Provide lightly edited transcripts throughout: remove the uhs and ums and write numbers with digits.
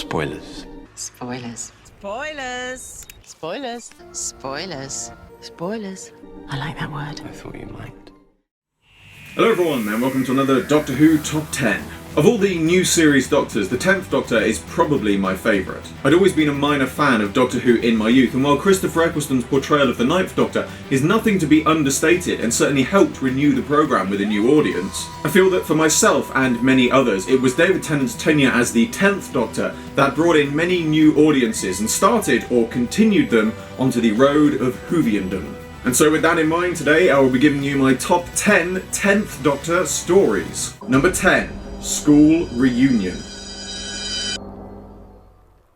Spoilers. Spoilers. Spoilers. Spoilers. Spoilers. Spoilers. I like that word. I thought you might. Hello everyone and welcome to another Doctor Who Top 10. Of all the new series Doctors, the 10th Doctor is probably my favourite. I'd always been a minor fan of Doctor Who in my youth, and while Christopher Eccleston's portrayal of the 9th Doctor is nothing to be understated and certainly helped renew the programme with a new audience, I feel that for myself and many others, it was David Tennant's tenure as the 10th Doctor that brought in many new audiences and started or continued them onto the road of Whoviandom. And so with that in mind, today I will be giving you my top 10 10th Doctor stories. Number 10. School Reunion.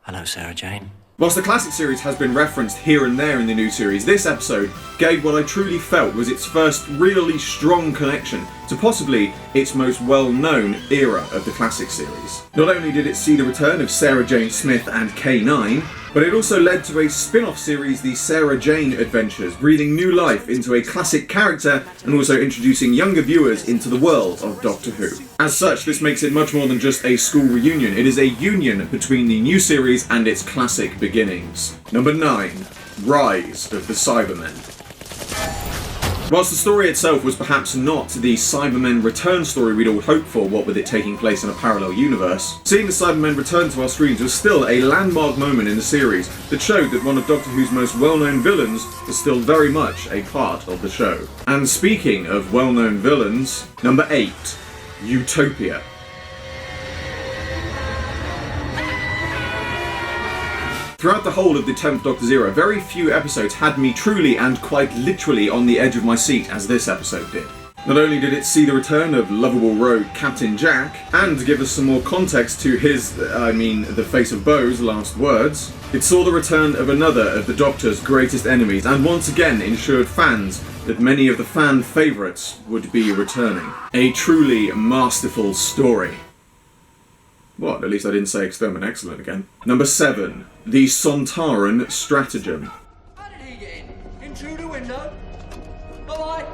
Hello, Sarah Jane. Whilst the classic series has been referenced here and there in the new series, this episode gave what I truly felt was its first really strong connection to possibly its most well-known era of the classic series. Not only did it see the return of Sarah Jane Smith and K9, but it also led to a spin-off series, The Sarah Jane Adventures, breathing new life into a classic character and also introducing younger viewers into the world of Doctor Who. As such, this makes it much more than just a school reunion. It is a union between the new series and its classic beginnings. Number 9. Rise of the Cybermen. Whilst the story itself was perhaps not the Cybermen return story we'd all hoped for, what with it taking place in a parallel universe, seeing the Cybermen return to our screens was still a landmark moment in the series that showed that one of Doctor Who's most well-known villains was still very much a part of the show. And speaking of well-known villains, number 8. Utopia. Throughout the whole of the 10th Doctor's era, very few episodes had me truly and quite literally on the edge of my seat as this episode did. Not only did it see the return of lovable rogue Captain Jack, and give us some more context to his, the Face of Beau's last words, it saw the return of another of the Doctor's greatest enemies, and once again ensured fans that many of the fan favourites would be returning. A truly masterful story. What? At least I didn't say Extermin Excellent again. Number 7. The Sontaran Stratagem. How did he get in? Through the window? Bye-bye.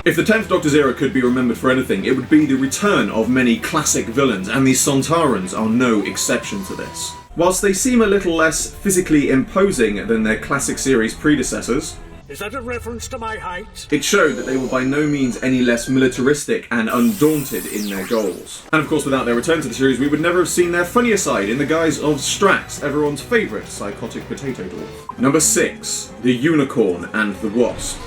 If the 10th Doctor's era could be remembered for anything, it would be the return of many classic villains, and the Sontarans are no exception to this. Whilst they seem a little less physically imposing than their classic series predecessors, is that a reference to my height? it showed that they were by no means any less militaristic and undaunted in their goals. And of course, without their return to the series, we would never have seen their funnier side in the guise of Strax, everyone's favourite psychotic potato dwarf. Number 6. The Unicorn and the Wasp.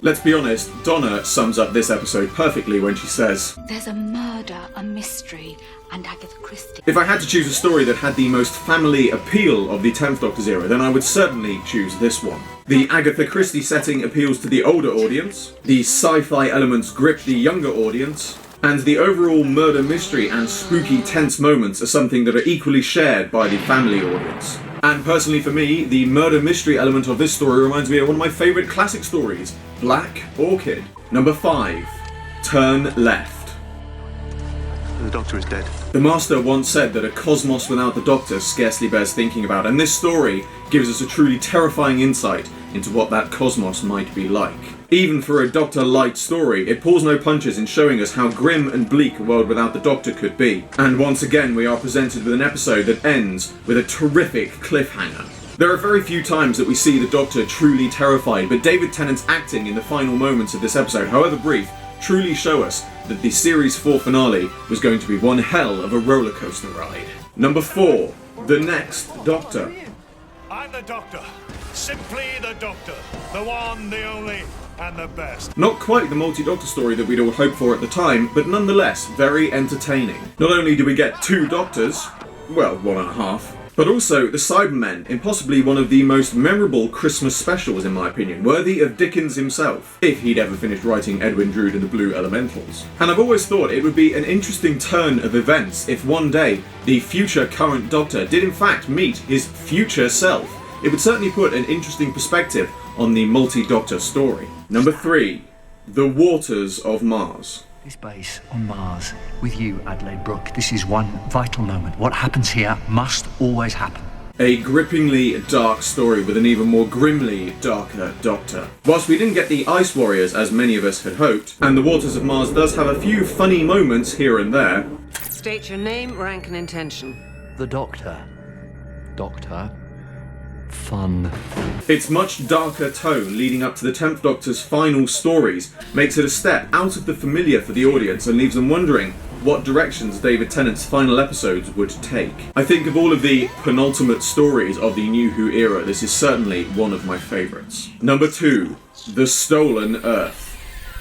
Let's be honest, Donna sums up this episode perfectly when she says, "There's a murder, a mystery, and Agatha Christie." if I had to choose a story that had the most family appeal of the 10th Doctor's era, then I would certainly choose this one. The Agatha Christie setting appeals to the older audience, the sci-fi elements grip the younger audience, and the overall murder mystery and spooky tense moments are something that are equally shared by the family audience. And personally for me, the murder mystery element of this story reminds me of one of my favourite classic stories, Black Orchid. Number 5. Turn Left. The Doctor is dead. The Master once said that a cosmos without the Doctor scarcely bears thinking about, and this story gives us a truly terrifying insight into what that cosmos might be like. Even for a Doctor-light story, it pulls no punches in showing us how grim and bleak a world without the Doctor could be. And once again, we are presented with an episode that ends with a terrific cliffhanger. There are very few times that we see the Doctor truly terrified, but David Tennant's acting in the final moments of this episode, however brief, truly show us that the Series 4 finale was going to be one hell of a roller coaster ride. Number 4. The Next Doctor. I'm the Doctor. Simply the Doctor. The one, the only, and the best. Not quite the multi-Doctor story that we'd all hoped for at the time, but nonetheless very entertaining. Not only do we get 2 Doctors, well, 1.5, but also the Cybermen in possibly one of the most memorable Christmas specials in my opinion, worthy of Dickens himself, if he'd ever finished writing Edwin Drood and the Blue Elementals. And I've always thought it would be an interesting turn of events if one day the future current Doctor did in fact meet his future self. It would certainly put an interesting perspective on the multi-Doctor story. Number 3. The Waters of Mars. This base on Mars, with you, Adelaide Brooke, this is one vital moment. What happens here must always happen. A grippingly dark story with an even more grimly darker Doctor. Whilst we didn't get the Ice Warriors as many of us had hoped, and the Waters of Mars does have a few funny moments here and there, State your name, rank, and intention. The Doctor. Doctor. Fun. Its much darker tone leading up to the 10th Doctor's final stories makes it a step out of the familiar for the audience and leaves them wondering what directions David Tennant's final episodes would take. I think of all of the penultimate stories of the New Who era, this is certainly one of my favourites. Number 2, The Stolen Earth.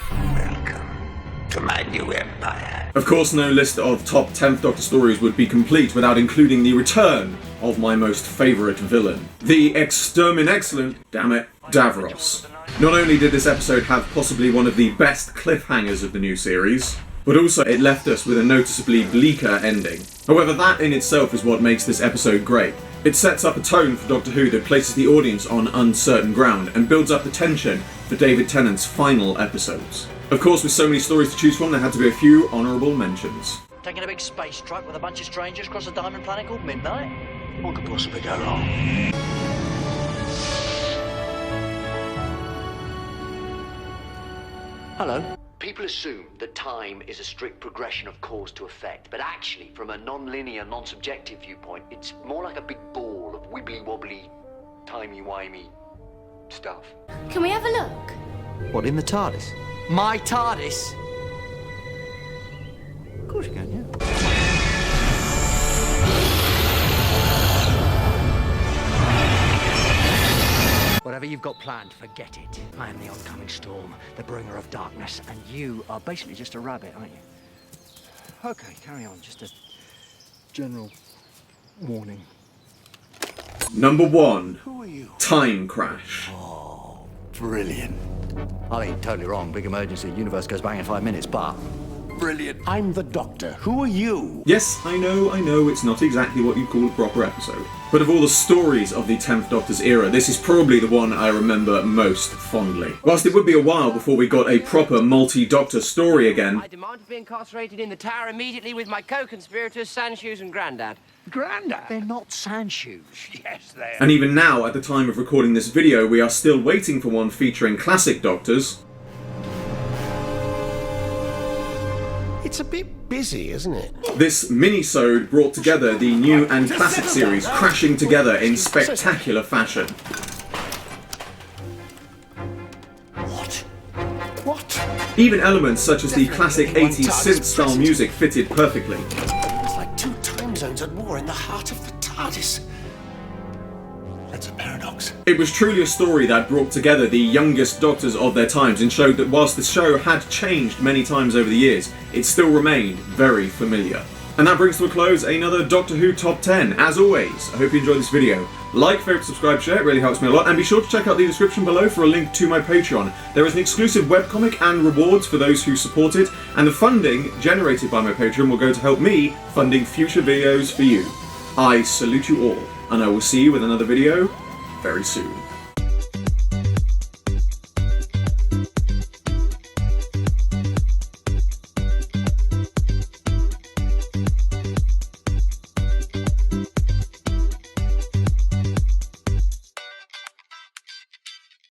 Welcome to my new empire. Of course, no list of top 10th Doctor stories would be complete without including the return of my most favourite villain, the excellent, damn it, Davros. Not only did this episode have possibly one of the best cliffhangers of the new series, but also it left us with a noticeably bleaker ending. However, that in itself is what makes this episode great. It sets up a tone for Doctor Who that places the audience on uncertain ground and builds up the tension for David Tennant's final episodes. Of course, with so many stories to choose from, there had to be a few honourable mentions. Taking a big space truck with a bunch of strangers across a diamond planet called Midnight? What could possibly go wrong? Hello. People assume that time is a strict progression of cause to effect, but actually, from a non-linear, non-subjective viewpoint, it's more like a big ball of wibbly-wobbly, timey-wimey stuff. Can we have a look? What, in the TARDIS? My TARDIS? Of course you can, yeah. Whatever you've got planned, forget it. I am the oncoming storm, the bringer of darkness, and you are basically just a rabbit, aren't you? Okay, carry on. Just a general warning. Number 1, Who are you? Time Crash. Oh, brilliant. I mean, totally wrong. Big emergency. Universe goes bang in 5 minutes, but brilliant. I'm the Doctor. Who are you? Yes, I know, it's not exactly what you call a proper episode. But of all the stories of the 10th Doctor's era, this is probably the one I remember most fondly. Whilst it would be a while before we got a proper multi-Doctor story again, I demand to be incarcerated in the tower immediately with my co-conspirators, Sandshoes and Grandad. Grandad. They're not sandshoes. Yes, they are. and even now, at the time of recording this video, we are still waiting for one featuring classic Doctors. It's a bit busy, isn't it? This mini-sode brought together the new and classic series crashing together in spectacular fashion. What? Even elements such as the classic 80s synth-style music fitted perfectly. It's like 2 time zones at war in the heart of the TARDIS. That's a paradox. It was truly a story that brought together the youngest Doctors of their times and showed that whilst the show had changed many times over the years, it still remained very familiar. And that brings to a close another Doctor Who Top 10. As always, I hope you enjoyed this video. Like, favourite, subscribe, share, it really helps me a lot, and be sure to check out the description below for a link to my Patreon. There is an exclusive webcomic and rewards for those who support it, and the funding generated by my Patreon will go to help me funding future videos for you. I salute you all, and I will see you with another video very soon.